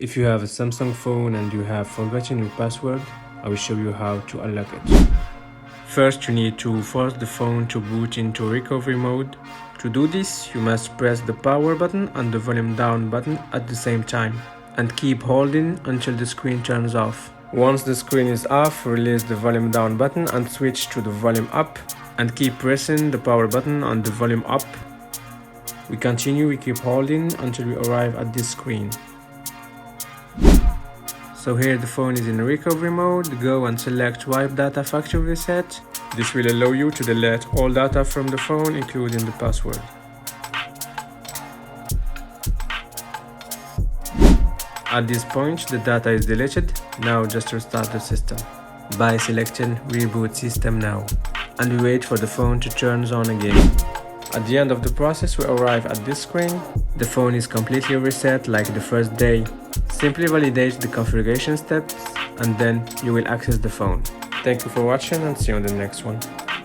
If you have a Samsung phone and you have forgotten your password, I will show you how to unlock it. First, you need to force the phone to boot into recovery mode. To do this, you must press the power button and the volume down button at the same time, and keep holding until the screen turns off. Once the screen is off, release the volume down button and switch to the volume up, and keep pressing the power button on the volume up. We keep holding until we arrive at this screen. So here the phone is in recovery mode. Go and select Wipe Data Factory Reset. This will allow you to delete all data from the phone, including the password. At this point, the data is deleted. Now just restart the system by selecting Reboot System Now, and we wait for the phone to turn on again. At the end of the process, we arrive at this screen. The phone is completely reset like the first day. Simply validate the configuration steps and then you will access the phone. Thank you for watching and see you on the next one.